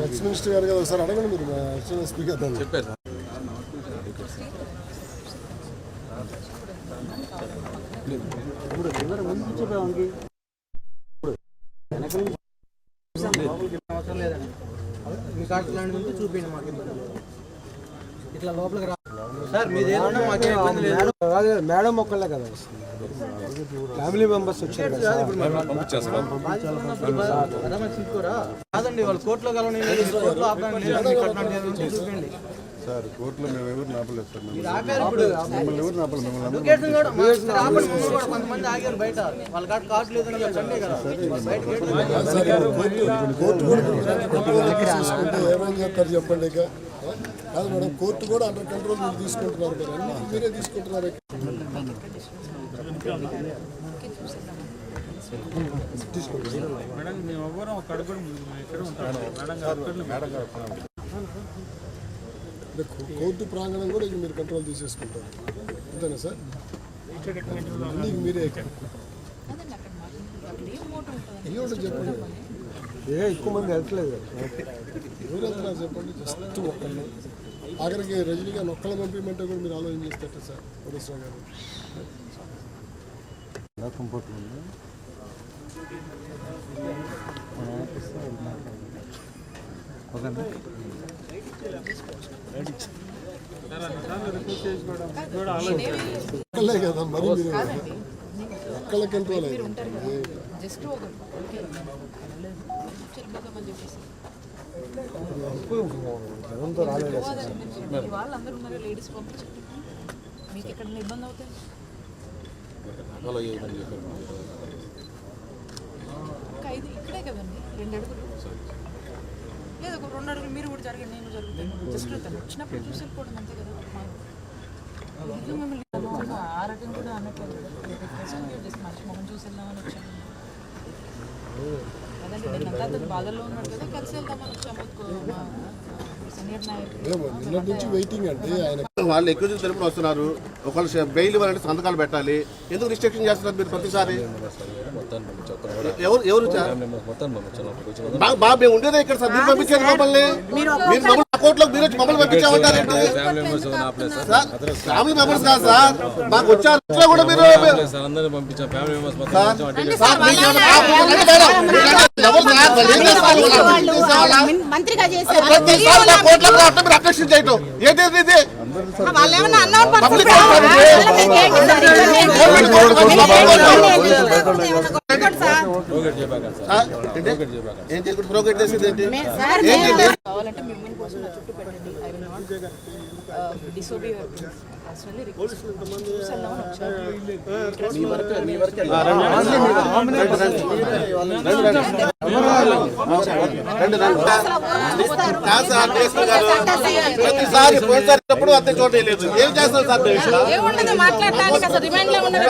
Ex minister గారు కదా sir అడగండి మీరు స్పీకర్ చెప్పారు సార్. చూపించండి మాకు ఇట్లా లోపలికి రా సార్. మీది ఏదన్నా మాకు ఇబ్బంది లేదు. మేడం ఒక్కళ్ళే కదా ఫ్యామిలీ మెంబర్స్ వచ్చారు కాదండి. వాళ్ళు కోర్టులో కలవని చూపించండి సార్. కోర్టులో మేము ఎవరు నాపలేదు సార్. మిమ్మల్ని ఎవరు నాపలేదు. కొంతమంది ఆగారు బయట. వాళ్ళ కాడ కార్డు లేదని సండే కదా ఏమని చెప్తారు చెప్పండి. ఇక కాదు మేడం, కోర్టు కూడా అండర్ కంట్రోల్ మీరు తీసుకుంటున్నారు కదా, అన్ని మీరే తీసుకుంటున్నారు. కోర్టు ప్రాంగణం కూడా ఇక మీరు కంట్రోల్ తీసేసుకుంటారు అంతేనా సార్? అన్నీ మీరే చెప్పండి. ఎక్కువ మంది వెళ్తలేదు ఎవరు వెళ్తున్నారు చెప్పండి. జస్ట్ ఒక్కళ్ళు ఆఖరికి రజనీగా ఒక్కళ్ళ పంపించమంటే కూడా మీరు ఆలోచన చేస్తారు సార్. కోటేశ్వర గారు ఒక్కళ్ళే కదా మరి మీరు ఒక్కళ్ళ కంట్రోల్ అయ్యి వాళ్ళందరూ ఉన్నారు. లేడీస్ పంపించండి. మీకు ఎక్కడ ఇబ్బంది అవుతుంది? ఇక్కడే కదండి 2 అడుగులు లేదు, ఒక 2 అడుగులు మీరు కూడా జరగండి, నేను జరుగుతాను. జస్ట్ వచ్చినప్పుడు చూసి వెళ్ళిపోవడం అంతే కదా. మిమ్మల్ని ఆ రకం కూడా అన్నట్లేదు. జస్ట్ మంచి మొహం చూసి వెళ్దామని వచ్చాను కదండి. నేను బాధల్లో ఉన్నాడు కదా, కలిసి వెళ్దామని వచ్చాము. నిన్నటి నుంచి వెయిటింగ్ అండి. ఆయన వాళ్ళు ఎక్కువ తెలుపులు వస్తున్నారు. ఒకళ్ళు బెయిల్ ఇవ్వాలంటే సంతకాలు పెట్టాలి. ఎందుకు రిస్ట్రిక్షన్ చేస్తున్నారు మీరు ప్రతిసారి? ఎవరు బాబు మేము ఉండేదే ఇక్కడ సార్. మీరు పంపించారు మమ్మల్ని. మీరు కోర్టులో మీరు వచ్చి మమ్మల్ని పంపించామంటారండి. ఫ్యామిలీ మెంబర్స్ కాదు సార్, మాకు వచ్చారు కూడా మీరు మంత్రిగా చేశారు. మీరు అబ్జెక్షన్ చేయటం ఏంటి? ప్రోగ్రెట్ చేసేది ఏంటి? కావాలంటే మిమ్మల్ని కోసం నా చుట్టూ పెట్టండి. I will not disobey your personally request. చూసేద్దామని వచ్చాను. ప్రతిసారి పోయినప్పుడు అంతే చోట లేదు. ఏం చేస్తారు సార్? మాట్లాడటానికి అసలు రిమైండ్ లో ఉన్నది.